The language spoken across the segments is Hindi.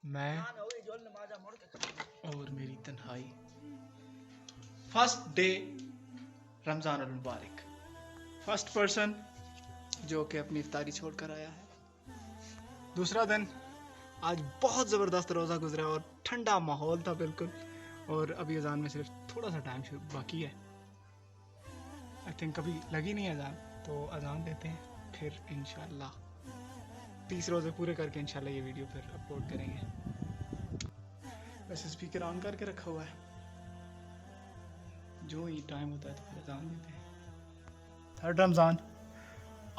मैं और मेरी तन्हाई। फर्स्ट डे रमज़ान अल मुबारक। फर्स्ट पर्सन जो कि अपनी इफ्तारी छोड़ कर आया है। दूसरा दिन, आज बहुत ज़बरदस्त रोज़ा गुजरा और ठंडा माहौल था बिल्कुल। और अभी अजान में सिर्फ थोड़ा सा टाइम बाकी है। आई थिंक अभी लगी नहीं अजान, तो अजान देते हैं, फिर इंशाल्लाह 30 रोज़े पूरे करके इंशाल्लाह ये वीडियो फिर अपलोड करेंगे। वैसे स्पीकर ऑन करके रखा हुआ है, जो ही टाइम होता है तो फिर अजान देते हैं। थर्ड रमज़ान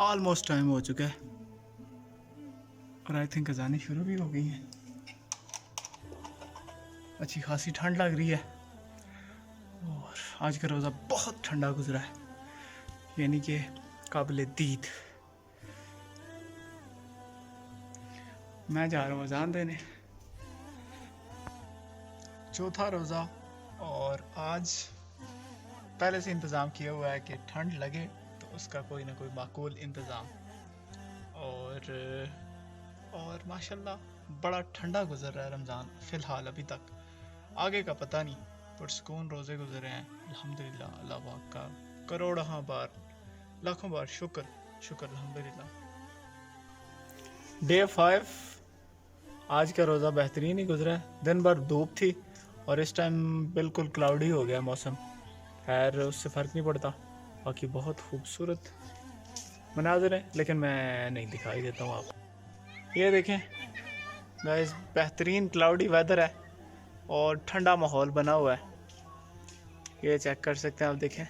ऑलमोस्ट टाइम हो चुका है और आई थिंक अजानें शुरू भी हो गई हैं। अच्छी खासी ठंड लग रही है और आज का रोज़ा बहुत ठंडा गुजरा है, यानी कि काबिल दीद। मैं जा रहा हूँ अजान देने। चौथा रोज़ा, और आज पहले से इंतज़ाम किया हुआ है कि ठंड लगे तो उसका कोई ना कोई माकूल इंतज़ाम। और माशाल्लाह बड़ा ठंडा गुजर रहा है रमज़ान फ़िलहाल अभी तक। आगे का पता नहीं, पर सुकून रोज़े गुजरे हैं अल्हम्दुलिल्लाह। अल्लाह पाक का करोड़ों बार लाखों बार शुक्र अल्हम्दुलिल्लाह। डे 5, आज का रोज़ा बेहतरीन ही गुजरा है। दिन भर धूप थी और इस टाइम बिल्कुल क्लाउडी हो गया मौसम। खैर उससे फ़र्क नहीं पड़ता, बाकी बहुत खूबसूरत मनाज़र है, लेकिन मैं नहीं दिखाई देता हूँ आपको। ये देखें गाइस, बेहतरीन क्लाउडी वेदर है और ठंडा माहौल बना हुआ है। ये चेक कर सकते हैं आप, देखें।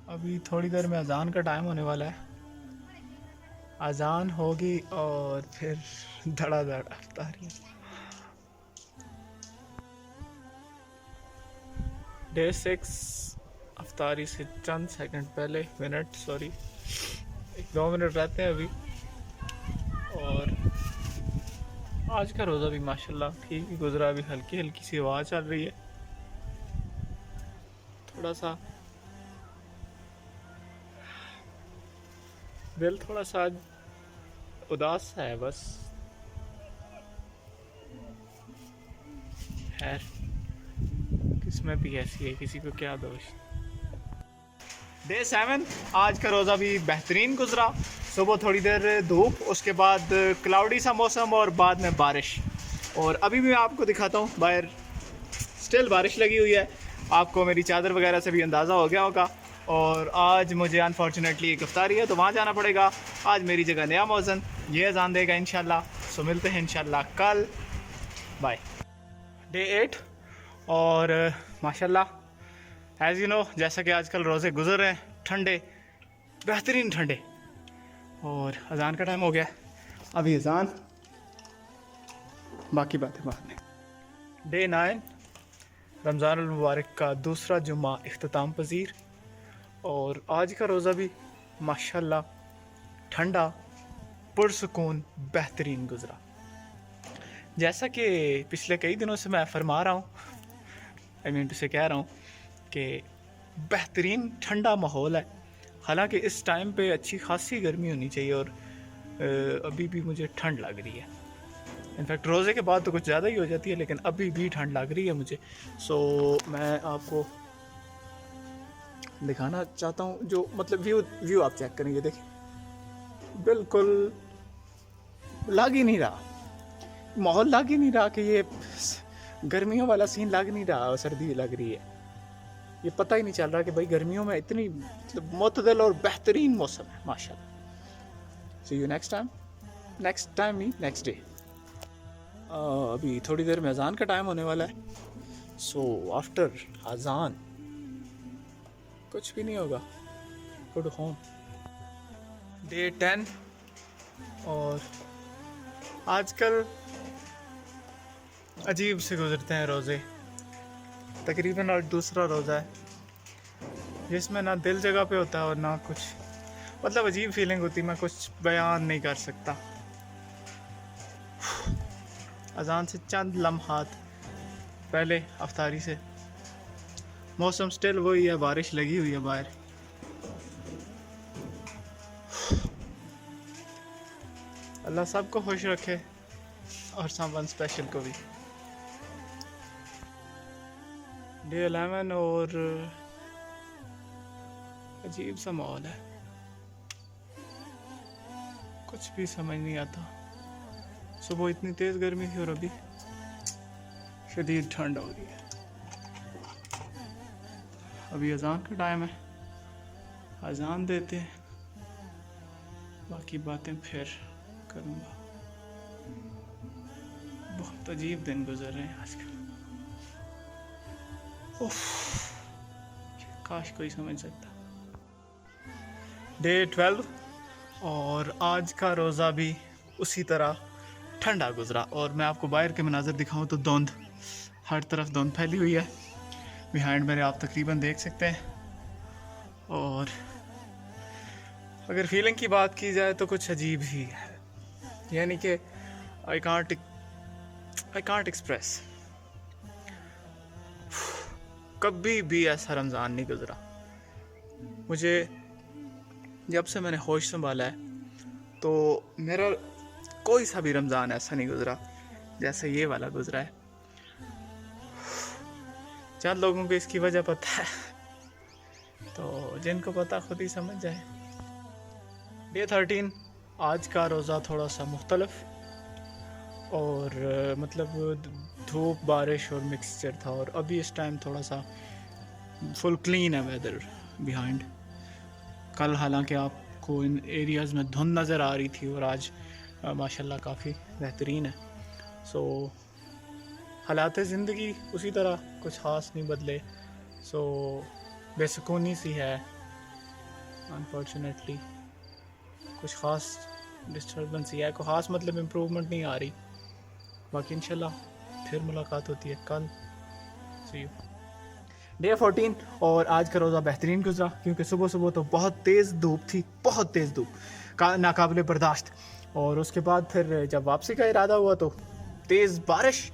अभी थोड़ी देर में अजान का टाइम होने वाला है। अजान होगी और फिर धड़ाधड़ इफ्तारी। डे 6 इफ्तारी से चंद सेकंड पहले, सॉरी 1-2 मिनट रहते हैं अभी। और आज का रोज़ा भी माशाल्लाह ठीक ही गुजरा। अभी हल्की हल्की सी हवा चल रही है, थोड़ा सा दिल थोड़ा सा उदास है बस। खैर किस्मत भी ऐसी है, किसी को क्या दोष। डे 7, आज का रोज़ा भी बेहतरीन गुजरा। सुबह थोड़ी देर धूप, उसके बाद क्लाउडी सा मौसम और बाद में बारिश। और अभी भी मैं आपको दिखाता हूँ, बाहर स्टिल बारिश लगी हुई है। आपको मेरी चादर वगैरह से भी अंदाज़ा हो गया होगा। और आज मुझे अनफॉर्चुनेटली एक इफ्तारी है, तो वहाँ जाना पड़ेगा। आज मेरी जगह नया मौज़न ये अज़ान देगा इंशाल्लाह। सो मिलते हैं इंशाल्लाह कल। बाय। डे 8, और माशाल्लाह एज़ यू नो, जैसा कि आजकल रोज़े गुजर रहे हैं ठंडे, बेहतरीन ठंडे, और अज़ान का टाइम हो गया। अभी अज़ान, बाकी बातें बाद में। डे 9, रमज़ान अल मुबारक का दूसरा जुम्मा इख्तिताम पजीर। और आज का रोज़ा भी माशाल्लाह ठंडा, पुरसुकून, बेहतरीन गुजरा। जैसा कि पिछले कई दिनों से मैं फरमा रहा हूँ, से कह रहा हूँ कि बेहतरीन ठंडा माहौल है। हालांकि इस टाइम पे अच्छी खासी गर्मी होनी चाहिए और अभी भी मुझे ठंड लग रही है। इनफैक्ट रोज़े के बाद तो कुछ ज़्यादा ही हो जाती है, लेकिन अभी भी ठंड लग रही है मुझे। सो मैं आपको दिखाना चाहता हूँ, जो मतलब व्यू आप चेक करेंगे, देखिए बिल्कुल लग ही नहीं रहा, माहौल लग ही नहीं रहा कि ये गर्मियों वाला सीन लग नहीं रहा, सर्दी लग रही है। ये पता ही नहीं चल रहा कि भाई गर्मियों में इतनी मतलब मुतदल और बेहतरीन मौसम है माशाल्लाह। See you next time next day. अभी थोड़ी देर में अजान का टाइम होने वाला है। सो आफ्टर अजान कुछ भी नहीं होगा, गो टू होम। डे 10, और आजकल अजीब से गुजरते हैं रोज़े। तकरीबन आज दूसरा रोज़ा है जिसमें ना दिल जगह पे होता है और ना कुछ, मतलब अजीब फीलिंग होती है, मैं कुछ बयान नहीं कर सकता। अजान से चंद लम्हात पहले अफ्तारी से मौसम स्टिल वही है, बारिश लगी हुई है बाहर। अल्लाह सबको खुश रखे, और समवन स्पेशल को भी। डे 11 और अजीब सा माहौल है, कुछ भी समझ नहीं आता। सुबह इतनी तेज़ गर्मी थी और अभी शदीद ठंड हो रही है। अभी अजान का टाइम है, अजान देते हैं, बाकी बातें फिर करूँगा। बहुत अजीब दिन गुजर रहे हैं आजकल। उफ, काश कोई समझ सकता। डे 12 और आज का रोज़ा भी उसी तरह ठंडा गुजरा। और मैं आपको बाहर के मनाज़र दिखाऊं तो धुंध, हर तरफ धुंध फैली हुई है। बिहाइंड मेरे आप तकरीबन देख सकते हैं। और अगर फीलिंग की बात की जाए तो कुछ अजीब ही है, यानी कि आई कांट एक्सप्रेस। कभी भी ऐसा रमज़ान नहीं गुजरा मुझे। जब से मैंने होश संभाला है तो मेरा कोई सा भी रमज़ान ऐसा नहीं गुजरा जैसे ये वाला गुजरा है। चंद लोगों को इसकी वजह पता है, तो जिनको पता खुद ही समझ जाए। डे 13 आज का रोज़ा थोड़ा सा मुख्तलफ और मतलब धूप बारिश और मिक्सचर था। और अभी इस टाइम थोड़ा सा फुल क्लीन है वेदर बिहाइंड। कल हालांकि आपको इन एरियाज़ में धुंध नज़र आ रही थी और आज माशाल्लाह काफ़ी बेहतरीन है। सो हालात ज़िंदगी उसी तरह, कुछ ख़ास नहीं बदले। सो बेसुकूनी सी है अनफॉर्चुनेटली, कुछ ख़ास डिस्टर्बेंस ही है, कोई ख़ास मतलब इम्प्रूवमेंट नहीं आ रही। बाकी इंशाल्लाह फिर मुलाकात होती है कल। सी यू। डे 14 और आज का रोज़ा बेहतरीन गुजरा, क्योंकि सुबह सुबह तो बहुत तेज़ धूप थी, बहुत तेज़ धूप नाकाबिले बर्दाश्त। और उसके बाद फिर जब वापसी का इरादा हुआ तो तेज़ बारिश,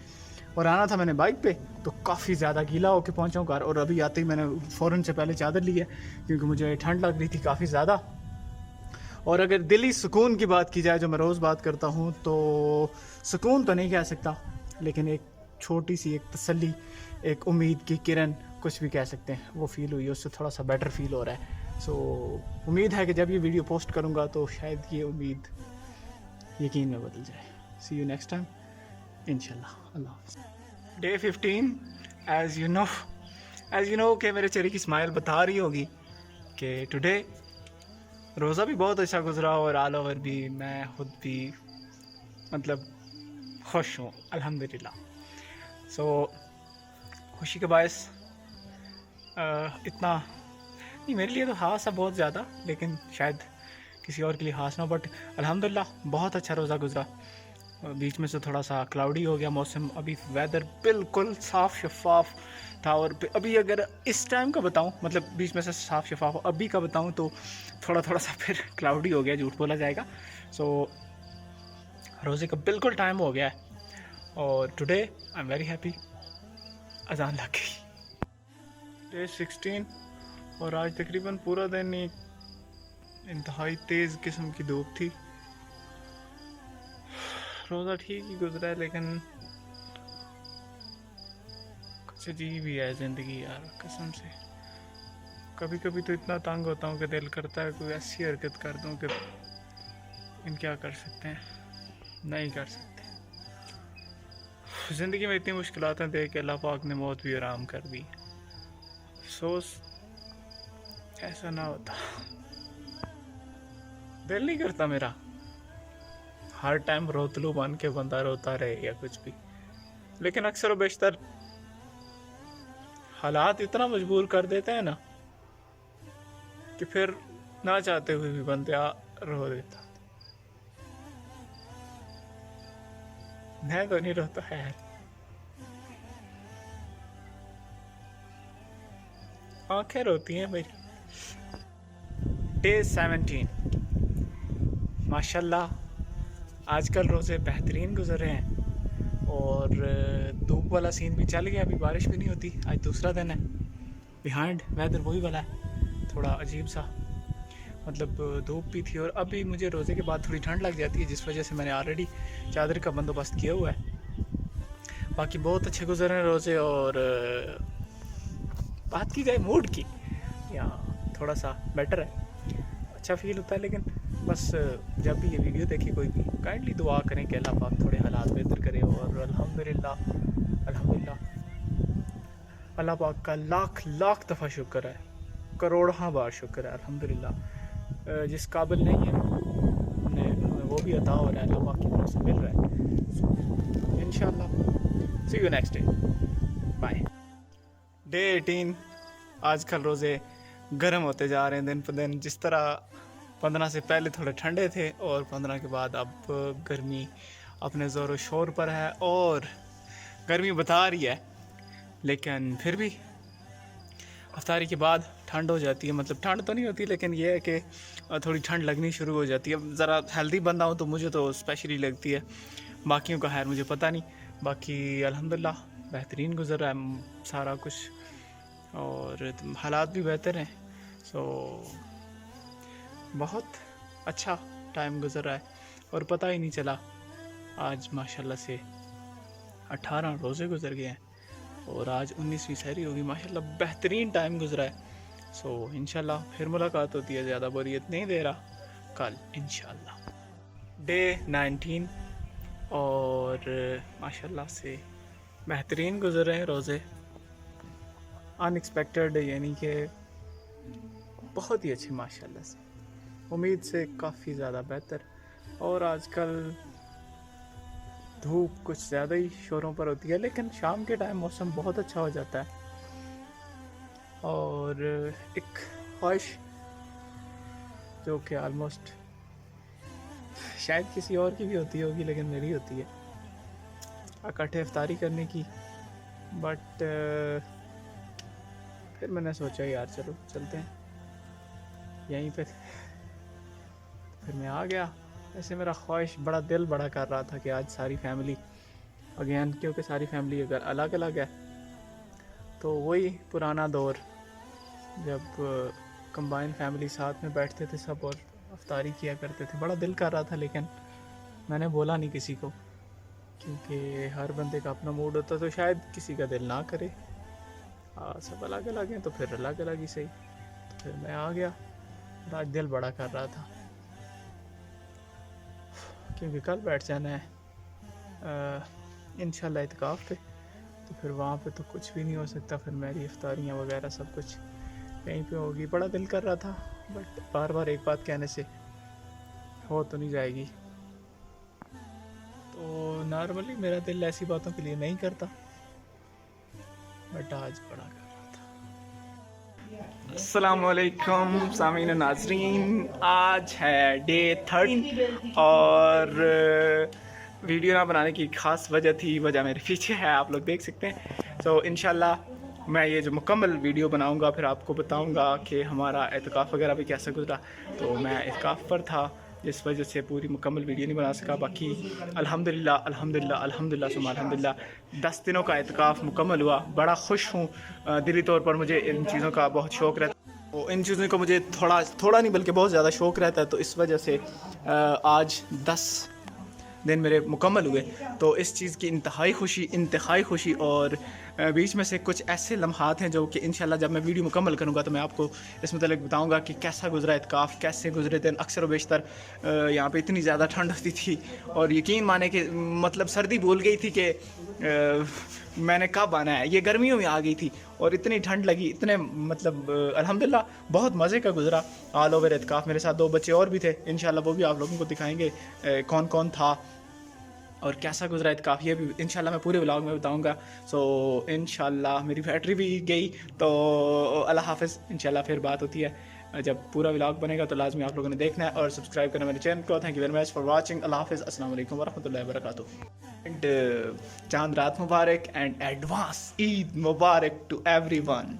और आना था मैंने बाइक पे तो काफ़ी ज़्यादा गीला होकर पहुंचा हूँ घर। और अभी आते ही मैंने फ़ौरन से पहले चादर ली है क्योंकि मुझे ठंड लग रही थी काफ़ी ज़्यादा। और अगर दिली सुकून की बात की जाए, जो मैं रोज़ बात करता हूँ, तो सुकून तो नहीं कह सकता, लेकिन एक छोटी सी एक तसल्ली, एक उम्मीद की किरण, कुछ भी कह सकते हैं, वो फील हुई। उससे थोड़ा सा बेटर फील हो रहा है। सो उम्मीद है कि जब ये वीडियो पोस्ट करूँगा तो शायद ये उम्मीद यकीन में बदल जाए। सी यू नेक्स्ट टाइम इंशाल्लाह। अल्लाह हाफ़िज़। डे 15 एज़ यू नो कि मेरे चेहरे की स्माइल बता रही होगी कि टुडे रोज़ा भी बहुत अच्छा गुजरा और ऑल ओवर भी मैं ख़ुद भी मतलब खुश हूँ अल्हम्दुलिल्लाह। सो खुशी के बायस इतना नहीं, मेरे लिए तो ख़ास है बहुत ज़्यादा, लेकिन शायद किसी और के लिए ख़ास ना, बट अल्हम्दुलिल्लाह बहुत अच्छा रोज़ा गुजरा। बीच में से थोड़ा सा क्लाउडी हो गया मौसम, अभी वेदर बिल्कुल साफ़ शफाफ था। और अभी अगर इस टाइम का बताऊं, मतलब बीच में से साफ़ शफाफ अभी का बताऊं, तो थोड़ा थोड़ा सा फिर क्लाउडी हो गया, झूठ बोला जाएगा। सो रोज़े का बिल्कुल टाइम हो गया है और today I am very happy. अजान लग गई। डे 16 और आज तकरीबन पूरा दिन एक इंतहाई तेज़ किस्म की धूप थी। रोज़ा ठीक ही गुजरा है, लेकिन कुछ अजीब ही है ज़िंदगी यार, कसम से। कभी कभी तो इतना तंग होता हूँ कि दिल करता है कोई ऐसी हरकत कर दूँ कि इन क्या कर सकते हैं, नहीं कर सकते। ज़िंदगी में इतनी मुश्किलातें देख के अल्लाह पाक ने मौत भी आराम कर दी। अफसोस ऐसा ना होता। दिल नहीं करता मेरा हर टाइम रोतलू बन के बंदा रोता रहे या कुछ भी, लेकिन अक्सर व बेशतर हालात इतना मजबूर कर देते हैं ना कि फिर ना चाहते हुए भी बंदा रो देता। मैं तो नहीं रोता है, आंखें रोती हैं मेरी। डे 17 माशाल्लाह आजकल रोज़े बेहतरीन गुजर रहे हैं और धूप वाला सीन भी चल गया, अभी बारिश भी नहीं होती। आज दूसरा दिन है। बिहाइंड वेदर वही वाला है, थोड़ा अजीब सा। मतलब धूप भी थी, और अभी मुझे रोज़े के बाद थोड़ी ठंड लग जाती है, जिस वजह से मैंने ऑलरेडी चादर का बंदोबस्त किया हुआ है। बाकी बहुत अच्छे गुजर हैं रोज़े। और बात की जाए मूड की, या थोड़ा सा बेटर है, अच्छा फील होता है। लेकिन बस जब भी ये वीडियो देखे कोई भी, काइंडली दुआ करें कि अल्लाह पाक थोड़े हालात बेहतर करे। और अल्हम्दुलिल्लाह अल्हम्दुलिल्लाह अल्लाह पाक का लाख लाख दफ़ा शुक्र है, करोड़ों बार शुक्र है अल्हम्दुलिल्लाह। जिस काबिल नहीं है हमें वो भी अता हो रहा है, अल्लाह पाक की तरफ से मिल रहा है। सो इंशाल्लाह see you next day, bye. Day 18। आजकल रोज़े गर्म होते जा रहे हैं दिन पर दिन। जिस तरह 15 से पहले थोड़े ठंडे थे, और 15 के बाद अब गर्मी अपने ज़ोर शोर पर है, और गर्मी बता रही है। लेकिन फिर भी अफ्तारी के बाद ठंड हो जाती है, मतलब ठंड तो नहीं होती, लेकिन ये है कि थोड़ी ठंड लगनी शुरू हो जाती है। अब ज़रा हेल्दी बंदा हूँ तो मुझे तो स्पेशली लगती है, बाकियों का खैर मुझे पता नहीं। बाकी अल्हम्दुलिल्लाह बेहतरीन गुजर रहा है सारा कुछ, और हालात भी बेहतर हैं। सो बहुत अच्छा टाइम गुजर रहा है, और पता ही नहीं चला। आज माशाल्लाह से 18 रोज़े गुजर गए हैं, और आज 19वीं सहरी होगी। माशाल्लाह बेहतरीन टाइम गुजरा है। सो इंशाल्लाह फिर मुलाकात होती है, ज़्यादा बोरियत नहीं दे रहा कल इंशाल्लाह। डे 19, और माशाल्लाह से बेहतरीन गुजर रहे हैं रोज़े। अनएक्सपेक्टेड, यानी कि बहुत ही अच्छे माशाल्लाह से, उम्मीद से काफ़ी ज़्यादा बेहतर। और आजकल धूप कुछ ज़्यादा ही शोरों पर होती है, लेकिन शाम के टाइम मौसम बहुत अच्छा हो जाता है। और एक ख्वाहिश जो कि आलमोस्ट शायद किसी और की भी होती होगी, लेकिन मेरी होती है इकट्ठे इफ्तारी करने की। बट फिर मैंने सोचा यार चलो चलते हैं यहीं पे, फिर मैं आ गया। ऐसे मेरा ख्वाहिश बड़ा दिल बड़ा कर रहा था कि आज सारी फैमिली अगेन, क्योंकि सारी फैमिली अगर अलग अलग है तो वही पुराना दौर जब कंबाइन फैमिली साथ में बैठते थे सब और अफ्तारी किया करते थे, बड़ा दिल कर रहा था। लेकिन मैंने बोला नहीं किसी को, क्योंकि हर बंदे का अपना मूड होता, तो शायद किसी का दिल ना करे। सब अलग अलग हैं तो फिर अलग अलग ही सही। तो फिर मैं आ गया, आज दिल बड़ा कर रहा था, क्योंकि कल बैठ जाना है इंशाल्लाह इत्काफ़ पे। तो फिर वहाँ पे तो कुछ भी नहीं हो सकता, फिर मेरी इफ्तारियाँ वगैरह सब कुछ कहीं पे होगी। बड़ा दिल कर रहा था, बट बार बार एक बात कहने से हो तो नहीं जाएगी। तो नॉर्मली मेरा दिल ऐसी बातों के लिए नहीं करता, बट आज बड़ा कर रहा था। अस्सलामुअलैकुम सामीन नाजरीन, आज है डे 30, और वीडियो ना बनाने की ख़ास वजह थी, वजह मेरे पीछे है, आप लोग देख सकते हैं। तो इंशाल्लाह मैं ये जो मुकम्मल वीडियो बनाऊंगा, फिर आपको बताऊंगा कि हमारा एतकाफ़ वगैरह भी कैसा गुजरा। तो मैं एतकाफ़ पर था, जिस वजह से पूरी मुकम्मल वीडियो नहीं बना सका। बाकी अल्हम्दुलिल्लाह अल्हम्दुलिल्लाह अल्हम्दुलिल्लाह सुम्मा अल्हम्दुलिल्लाह 10 दिनों का एतकाफ़ मुकम्मल हुआ। बड़ा खुश हूँ, दिली तौर पर मुझे इन चीज़ों का बहुत शौक़ रहता है, तो इन चीज़ों का मुझे थोड़ा नहीं बल्कि बहुत ज़्यादा शौक़ रहता है। तो इस वजह से आज 10 दिन मेरे मुकम्मल हुए, तो इस चीज़ की इंतहाई खुशी। और बीच में से कुछ ऐसे लम्हात हैं जो कि इंशाल्लाह जब मैं वीडियो मुकम्मल करूँगा तो मैं आपको इस मतलब बताऊँगा कि कैसा गुजरा इत्काफ़, कैसे गुजरे दिन। अक्सर व बेशतर यहाँ पे इतनी ज़्यादा ठंड होती थी, और यकीन माने कि मतलब सर्दी भूल गई थी कि मैंने कब आना है। ये गर्मियों में आ गई थी, और इतनी ठंड लगी, इतने मतलब अल्हम्दुलिल्लाह बहुत मज़े का गुजरा ऑल ओवर इत्काफ़। मेरे साथ 2 बच्चे और भी थे, इंशाल्लाह वो भी आप लोगों को दिखाएंगे कौन कौन था और कैसा गुजरा इत्काफ़, ये भी इंशाल्लाह मैं पूरे व्लॉग में बताऊंगा। सो इंशाल्लाह मेरी बैटरी भी गई, तो अल्लाह हाफ़िज़। इंशाल्लाह फिर बात होती है, जब पूरा व्लॉग बनेगा तो लाजमी आप लोगों ने देखना है और सब्सक्राइब करना मेरे चैनल को। Thank you very much for watching. अल्लाह हाफ़िज़, अस्सलाम वालेकुम वरहमतुल्लाहि वबरकातुहू। एंड चांद रात मुबारक एंड एडवांस ईद मुबारक टू एवरीवन।